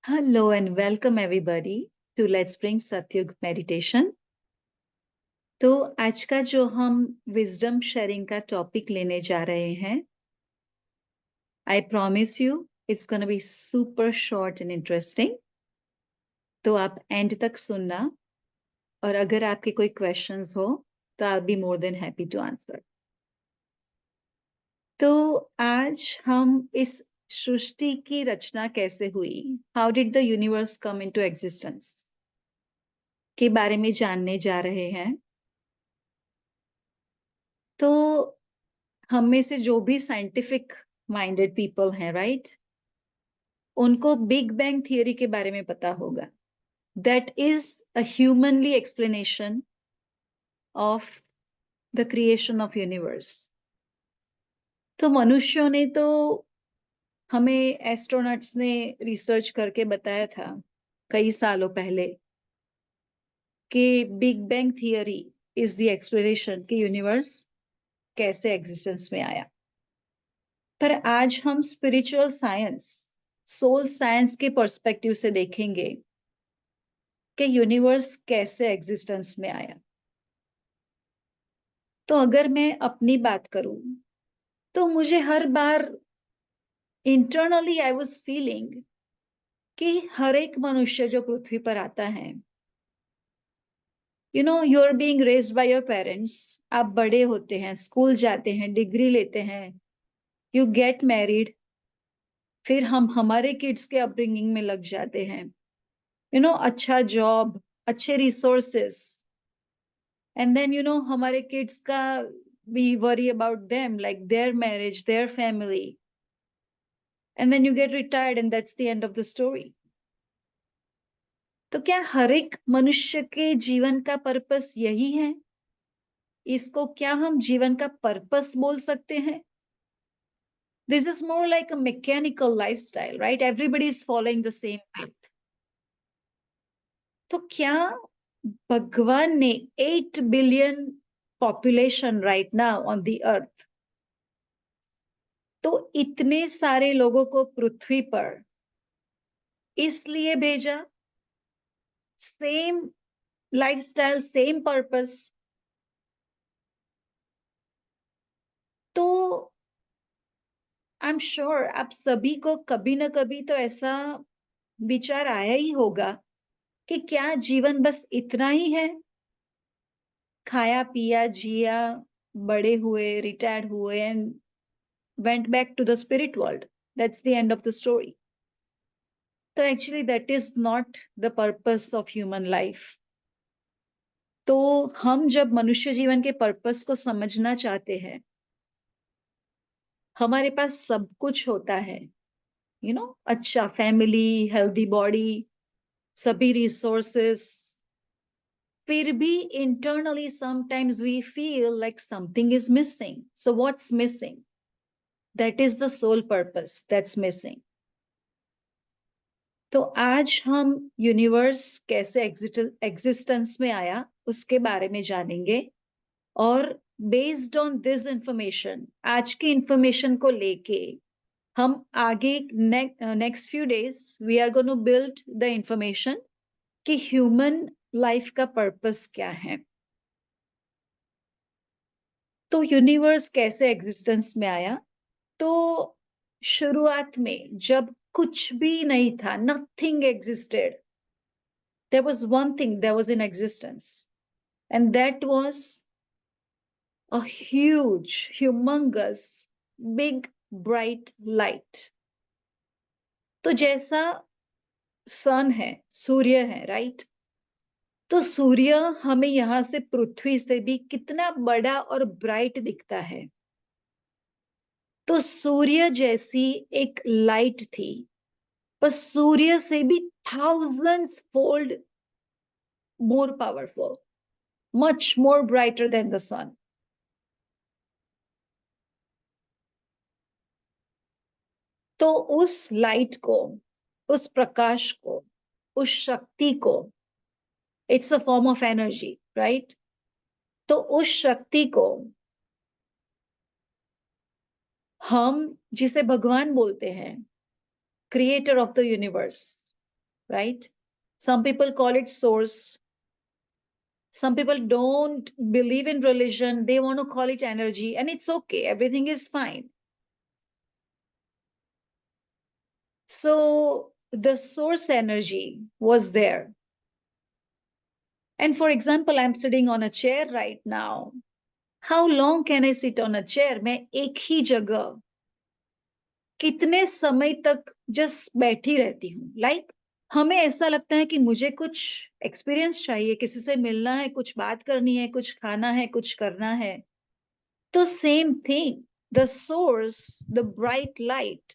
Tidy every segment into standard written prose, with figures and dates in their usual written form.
Hello and welcome everybody to Let's Bring Satyug Meditation। तो आज का जो हम विजडम शेयरिंग का टॉपिक लेने जा रहे हैं, I promise you it's gonna be super short and interesting. तो आप एंड तक सुनना और अगर आपके कोई क्वेश्चंस हो तो I be more than happy to answer. तो आज हम इस सृष्टि की रचना कैसे हुई, how did the universe come into existence के बारे में जानने जा रहे हैं। तो हम में से जो भी साइंटिफिक माइंडेड पीपल हैं, राइट, उनको बिग बैंग थियरी के बारे में पता होगा। That is a humanly explanation of the creation of universe. तो मनुष्यों ने तो हमें एस्ट्रोनॉट्स ने रिसर्च करके बताया था कई सालों पहले कि big bang theory is the explanation कि यूनिवर्स कैसे एग्जिस्टेंस में आया। पर आज हम स्पिरिचुअल साइंस, सोल साइंस के पर्सपेक्टिव से देखेंगे कि यूनिवर्स कैसे एग्जिस्टेंस में आया। तो अगर मैं अपनी बात करूं तो मुझे हर बार इंटरनली आई वाज फीलिंग कि हर एक मनुष्य जो पृथ्वी पर आता है, you are being raised by your parents. आप बड़े होते हैं, स्कूल जाते हैं, डिग्री लेते हैं, यू गेट मैरिड, फिर हम हमारे किड्स के अपब्रिंगिंग में लग जाते हैं, अच्छा जॉब, अच्छे रिसोर्सेस, एंड देन हमारे किड्स का we worry about them, like their marriage, their family, and then you get retired and that's the end of the story. तो क्या हर एक मनुष्य के जीवन का पर्पस यही है? इसको क्या हम जीवन का पर्पस बोल सकते हैं? This is more like a mechanical lifestyle, right? Everybody is following the same path. तो क्या भगवान ने 8 billion population right now on the earth, तो इतने सारे लोगों को पृथ्वी पर इसलिए भेजा, सेम लाइफस्टाइल, सेम पर्पस? तो आई एम श्योर आप सभी को कभी ना कभी तो ऐसा विचार आया ही होगा कि क्या जीवन बस इतना ही है? खाया पिया जिया, बड़े हुए, रिटायर्ड हुए and went back to the spirit world, that's the end of the story. तो actually that is not the purpose of human life. तो हम जब मनुष्य जीवन के पर्पस को समझना चाहते हैं, हमारे पास सब कुछ होता है, अच्छा फैमिली, हेल्दी बॉडी, सभी रिसोर्सेस, फिर भी internally sometimes we feel like something is missing. So what's missing? That is the soul purpose that's missing. तो आज हम यूनिवर्स कैसे एग्जिस्टेंस में आया उसके बारे में जानेंगे, और बेस्ड ऑन दिस इंफॉर्मेशन, आज की इंफॉर्मेशन को लेके हम आगे next few days we are going to build the information कि ह्यूमन लाइफ का पर्पस क्या है। तो यूनिवर्स कैसे एग्जिस्टेंस में आया? तो शुरुआत में जब कुछ भी नहीं था, nothing existed, there was one thing that was in existence, and that was a huge, humongous, big, bright light। तो जैसा सन है, सूर्य है, राइट? तो सूर्य हमें यहां से पृथ्वी से भी कितना बड़ा और ब्राइट दिखता है। तो सूर्य जैसी एक लाइट थी, पर सूर्य से भी thousands fold more powerful, much more brighter than the sun. तो उस लाइट को, उस प्रकाश को, उस शक्ति को, it's a form of energy, right? तो उस शक्ति को हम जिसे भगवान बोलते हैं, creator of the universe, right? Some people call it source. Some people don't believe in religion. They want to call it energy, and it's okay. Everything is fine. So the source energy was there. And for example, I'm sitting on a chair right now. How long can I sit on a chair? मैं एक ही जगह कितने समय तक just बैठी रहती हूँ? Like हमें ऐसा लगता है कि मुझे कुछ एक्सपीरियंस चाहिए, किसी से मिलना है, कुछ बात करनी है, कुछ खाना है, कुछ करना है. तो same thing, the source, the bright light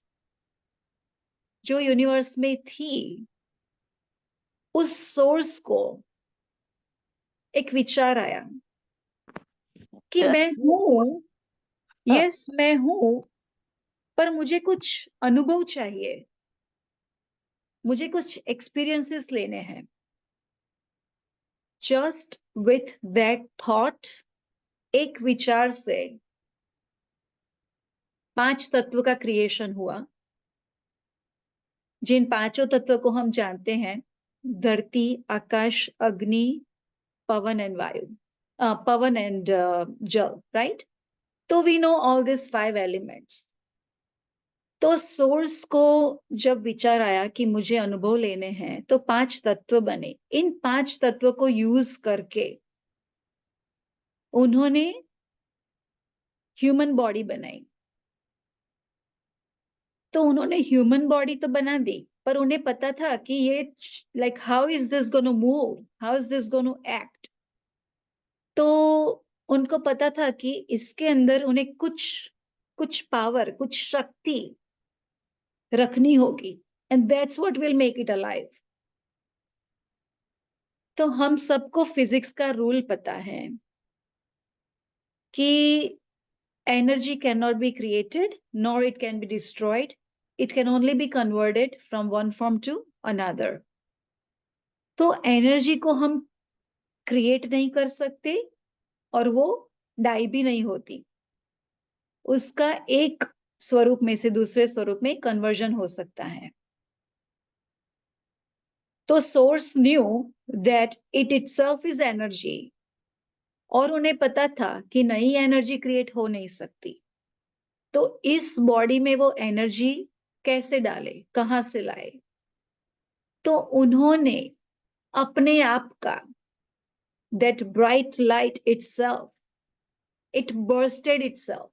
जो यूनिवर्स में थी, उस सोर्स को एक विचार आया कि मैं हूं, यस मैं हूं, पर मुझे कुछ अनुभव चाहिए, मुझे कुछ एक्सपीरियंसेस लेने हैं. जस्ट विथ दैट थॉट, एक विचार से 5 तत्व का क्रिएशन हुआ. जिन पांचों तत्व को हम जानते हैं, धरती, आकाश, अग्नि, पवन एंड वायु, पवन एंड जल, राइट? तो we know all this 5 elements. तो सोर्स को जब विचार आया कि मुझे अनुभव लेने हैं, तो 5 तत्व बने. इन 5 तत्व को यूज करके उन्होंने ह्यूमन बॉडी बनाई. तो उन्होंने ह्यूमन बॉडी तो बना दी, पर उन्हें पता था कि ये like how is this gonna move, how is this gonna act. तो उनको पता था कि इसके अंदर उन्हें कुछ कुछ पावर, कुछ शक्ति रखनी होगी, and that's what will make it alive. तो हम सबको फिजिक्स का रूल पता है कि energy cannot be created nor it can be destroyed. It can only be converted from one form to another. तो एनर्जी को हम क्रिएट नहीं कर सकते और वो डाई भी नहीं होती. उसका एक स्वरूप में से दूसरे स्वरूप में कन्वर्जन हो सकता है. तो source knew that it itself is energy, और उन्हें पता था कि नई एनर्जी क्रिएट हो नहीं सकती. तो इस बॉडी में वो एनर्जी कैसे डाले, कहां से लाए? तो उन्होंने अपने आप का, that bright light itself, it bursted itself,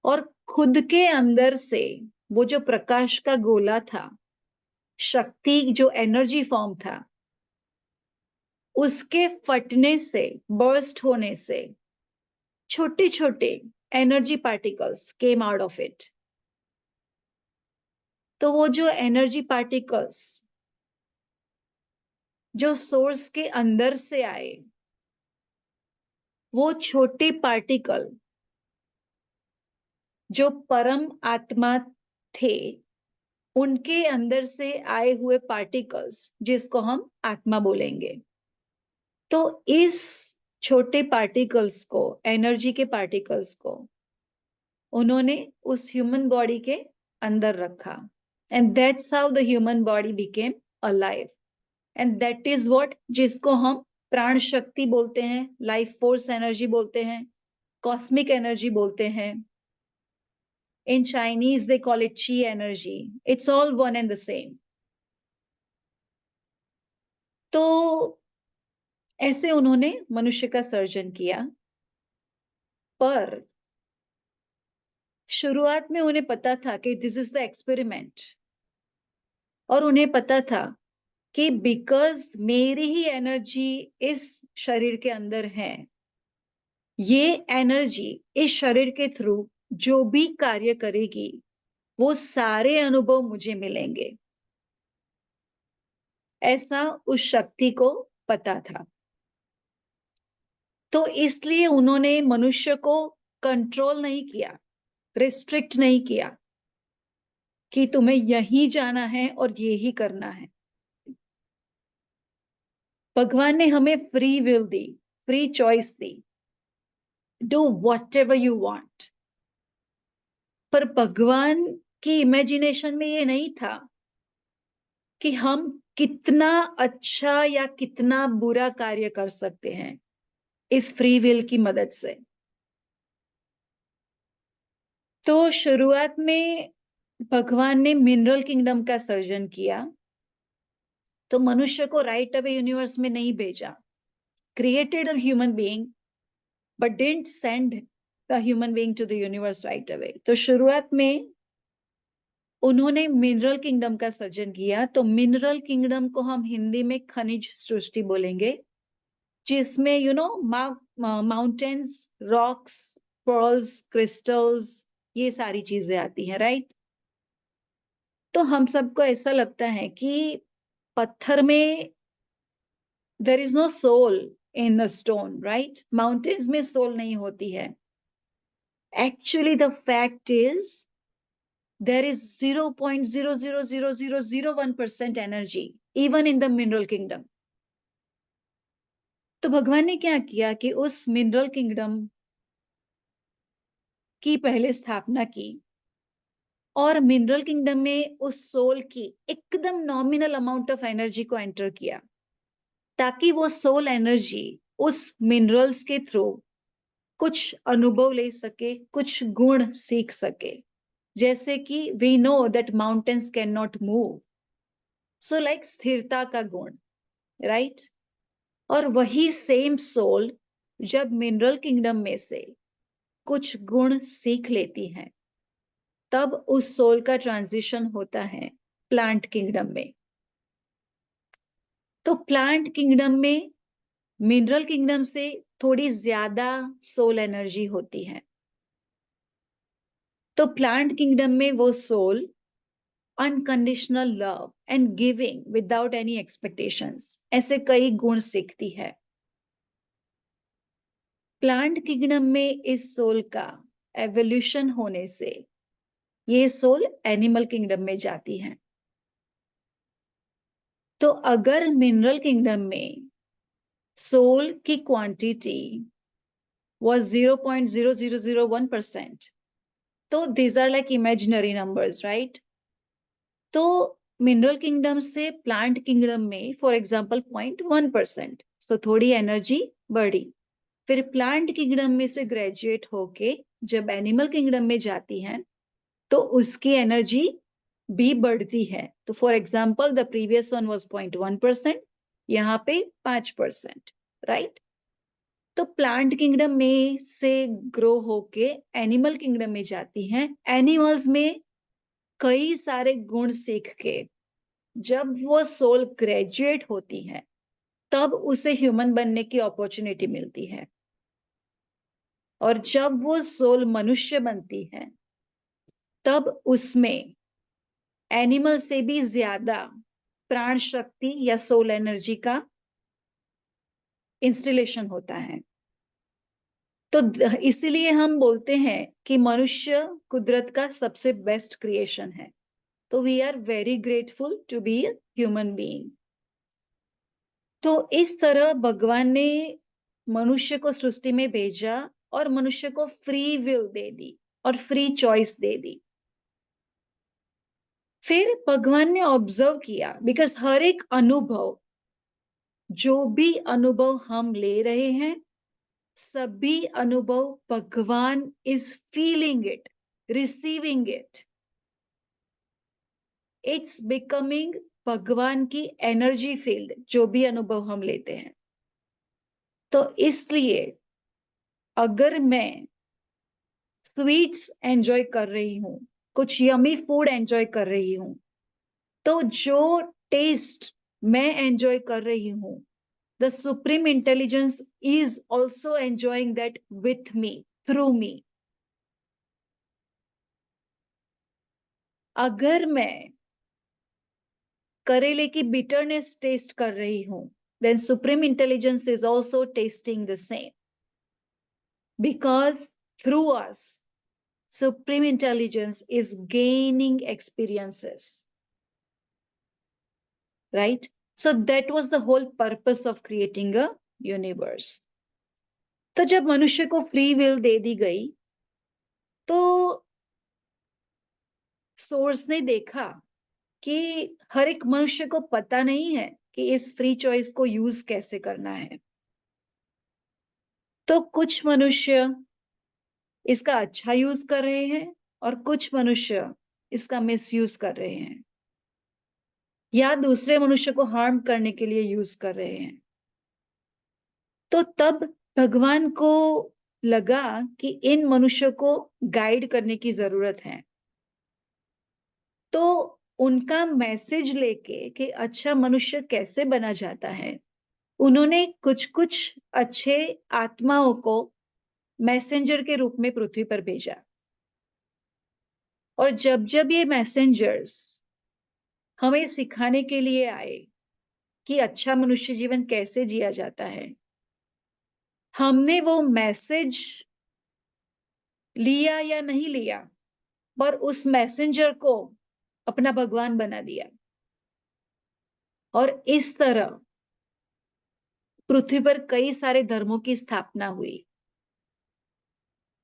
और खुद के अंदर से वो जो प्रकाश का गोला था, शक्ति जो एनर्जी फॉर्म था, उसके फटने से, बर्स्ट होने से छोटे छोटे energy particles came out of it. तो वो जो एनर्जी पार्टिकल्स जो सोर्स के अंदर से आए, वो छोटे पार्टिकल जो परम आत्मा थे, उनके अंदर से आए हुए पार्टिकल्स, जिसको हम आत्मा बोलेंगे. तो इस छोटे पार्टिकल्स को, एनर्जी के पार्टिकल्स को उन्होंने उस ह्यूमन बॉडी के अंदर रखा, and that's how the human body became alive. And that is what, जिसको हम प्राण शक्ति बोलते हैं, लाइफ फोर्स एनर्जी बोलते हैं, कॉस्मिक एनर्जी बोलते हैं. In Chinese, they call it chi energy. It's all one and the same. तो ऐसे उन्होंने मनुष्य का सर्जन किया. पर शुरुआत में उन्हें पता था कि दिस इज द एक्सपेरिमेंट, और उन्हें पता था कि बिकॉज मेरी ही एनर्जी इस शरीर के अंदर है, ये एनर्जी इस शरीर के थ्रू जो भी कार्य करेगी, वो सारे अनुभव मुझे मिलेंगे. ऐसा उस शक्ति को पता था. तो इसलिए उन्होंने मनुष्य को कंट्रोल नहीं किया, रिस्ट्रिक्ट नहीं किया कि तुम्हें यही जाना है और ये ही करना है. भगवान ने हमें free will the, free choice the, do what ever you want. पर भगवान की इमेजिनेशन में ये नहीं था कि हम कितना अच्छा या कितना बुरा कार्य कर सकते हैं इस फ्री विल की मदद से। तो शुरुआत में भगवान ने मिनरल किंगडम का सर्जन किया, तो मनुष्य को राइट अवे यूनिवर्स में नहीं भेजा। Created a human being but didn't send the human being to the universe right away. तो शुरुआत में उन्होंने मिनरल किंगडम का सर्जन किया। तो मिनरल किंगडम को हम हिंदी में खनिज सृष्टि बोलेंगे, जिसमें माउंटेन्स, रॉक्स, पर्ल्स, क्रिस्टल्स, ये सारी चीजें आती हैं, राइट। तो हम सबको ऐसा लगता है कि पत्थर में there is no soul in the stone, right. Mountains में सोल नहीं होती है। Actually the fact is there is 0.0000001% energy even in the mineral kingdom. तो भगवान ने क्या किया कि उस मिनरल किंगडम की पहले स्थापना की, और मिनरल किंगडम में उस सोल की एकदम नॉमिनल अमाउंट ऑफ एनर्जी को एंटर किया, ताकि वो सोल एनर्जी उस मिनरल्स के थ्रू कुछ अनुभव ले सके, कुछ गुण सीख सके। जैसे कि we know that mountains can not move, so like स्थिरता का गुण, राइट। और वही सेम सोल जब मिनरल किंगडम में से कुछ गुण सीख लेती है, तब उस सोल का ट्रांजिशन होता है प्लांट किंगडम में। तो प्लांट किंगडम में मिनरल किंगडम से थोड़ी ज्यादा सोल एनर्जी होती है। तो प्लांट किंगडम में वो soul unconditional love and giving without any expectations, ऐसे कई गुण सीखती है। प्लांट किंगडम में इस सोल का एवोल्यूशन होने से ये सोल एनिमल किंगडम में जाती है। तो अगर मिनरल किंगडम में सोल की क्वांटिटी was 0.0001%, तो these are like imaginary numbers, right? तो मिनरल किंगडम से प्लांट किंगडम में फॉर एग्जाम्पल 0.1%, तो थोड़ी एनर्जी बढ़ी। फिर प्लांट किंगडम में से ग्रेजुएट होके जब एनिमल किंगडम में जाती है, तो उसकी एनर्जी भी बढ़ती है। तो for example the previous one was 0.1%, यहाँ पे 5%, राइट। तो प्लांट किंगडम में से ग्रो होके एनिमल किंगडम में जाती हैं। एनिमल्स में कई सारे गुण सीख के जब वो सोल ग्रेजुएट होती है, तब उसे ह्यूमन बनने की अपॉर्चुनिटी मिलती है। और जब वो सोल मनुष्य बनती है, तब उसमें एनिमल से भी ज्यादा प्राण शक्ति या सोल एनर्जी का इंस्टॉलेशन होता है। तो इसीलिए हम बोलते हैं कि मनुष्य कुदरत का सबसे बेस्ट क्रिएशन है। तो we are very grateful to be human being. तो इस तरह भगवान ने मनुष्य को सृष्टि में भेजा और मनुष्य को फ्री विल दे दी और फ्री चॉइस दे दी। फिर भगवान ने ऑब्जर्व किया, बिकॉज हर एक अनुभव, जो भी अनुभव हम ले रहे हैं, सभी अनुभव भगवान is feeling it, receiving it. It's becoming भगवान की एनर्जी फील्ड, जो भी अनुभव हम लेते हैं। तो इसलिए अगर मैं स्वीट्स एंजॉय कर रही हूं, कुछ यमी फूड एंजॉय कर रही हूं, तो जो टेस्ट मैं एंजॉय कर रही हूं, the supreme intelligence is also enjoying that with me, through me. अगर मैं करेले की बिटरनेस टेस्ट कर रही हूं, then supreme intelligence is also tasting the same, because through us supreme intelligence is gaining experiences, right? So that was the whole purpose of creating a universe. तो जब मनुष्य को फ्री विल दे दी गई, तो source ने देखा कि हर एक मनुष्य को पता नहीं है कि इस फ्री चॉइस को यूज कैसे करना है। तो कुछ मनुष्य इसका अच्छा यूज कर रहे हैं और कुछ मनुष्य इसका मिसयूज कर रहे हैं या दूसरे मनुष्य को हार्म करने के लिए यूज कर रहे हैं। तो तब भगवान को लगा कि इन मनुष्यों को गाइड करने की जरूरत है। तो उनका मैसेज लेके कि अच्छा मनुष्य कैसे बना जाता है, उन्होंने कुछ कुछ अच्छे आत्माओं को मैसेंजर के रूप में पृथ्वी पर भेजा। और जब जब ये मैसेंजर्स हमें सिखाने के लिए आए कि अच्छा मनुष्य जीवन कैसे जिया जाता है, हमने वो मैसेज लिया या नहीं लिया, पर उस मैसेंजर को अपना भगवान बना दिया। और इस तरह पृथ्वी पर कई सारे धर्मों की स्थापना हुई।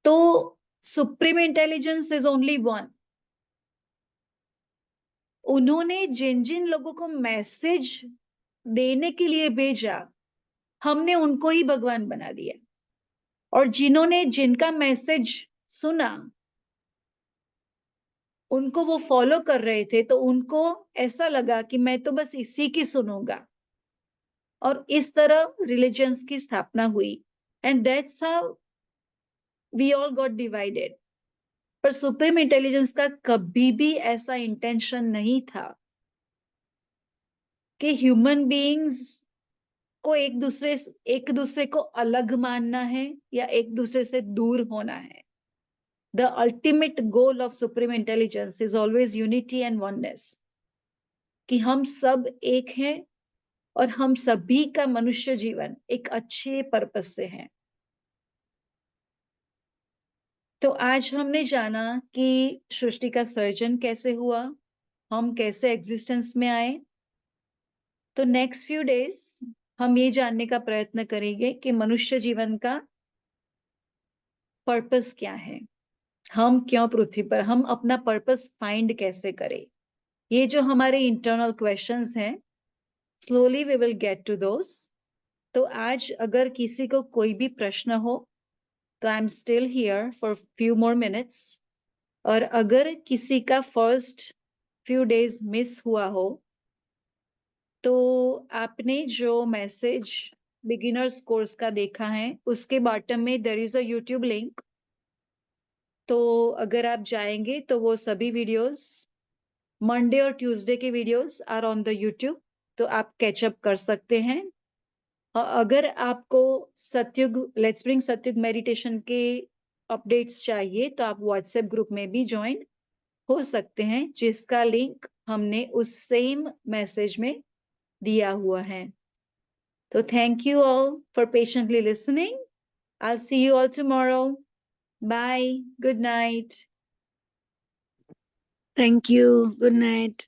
तो supreme intelligence is only one. उन्होंने जिन जिन लोगों को मैसेज देने के लिए भेजा, हमने उनको ही भगवान बना दिया। और जिन्होंने जिनका मैसेज सुना, उनको वो फॉलो कर रहे थे, तो उनको ऐसा लगा कि मैं तो बस इसी की सुनूंगा। और इस तरह रिलीजन्स की स्थापना हुई। And that's how we all got divided. पर सुप्रीम इंटेलिजेंस का कभी भी ऐसा इंटेंशन नहीं था कि ह्यूमन बीइंग्स को एक दूसरे को अलग मानना है या एक दूसरे से दूर होना है। The ultimate goal of supreme intelligence is always unity and oneness, कि हम सब एक हैं और हम सभी का मनुष्य जीवन एक अच्छे पर्पस से है। तो आज हमने जाना कि सृष्टि का सर्जन कैसे हुआ, हम कैसे एग्जिस्टेंस में आए। तो नेक्स्ट फ्यू डेज हम ये जानने का प्रयत्न करेंगे कि मनुष्य जीवन का पर्पस क्या है, हम क्यों पृथ्वी पर, हम अपना पर्पस फाइंड कैसे करें। ये जो हमारे इंटरनल क्वेश्चंस हैं, slowly we will get to those. तो आज अगर किसी को कोई भी प्रश्न हो तो I am still here for few more minutes. और अगर किसी का फर्स्ट फ्यू डेज मिस हुआ हो, तो आपने जो मैसेज बिगिनर्स कोर्स का देखा है, उसके बॉटम में there is a YouTube link. तो अगर आप जाएंगे तो वो सभी वीडियोस, मंडे और ट्यूसडे के videos are on the YouTube, तो आप कैचअप कर सकते हैं। और अगर आपको सतयुग लेट्स ब्रिंग सतयुग मेडिटेशन के अपडेट्स चाहिए, तो आप व्हाट्सएप ग्रुप में भी ज्वाइन हो सकते हैं, जिसका लिंक हमने उस सेम मैसेज में दिया हुआ है। तो thank you all for patiently listening. I'll see you all tomorrow. Bye. Good night. Thank you. Good night.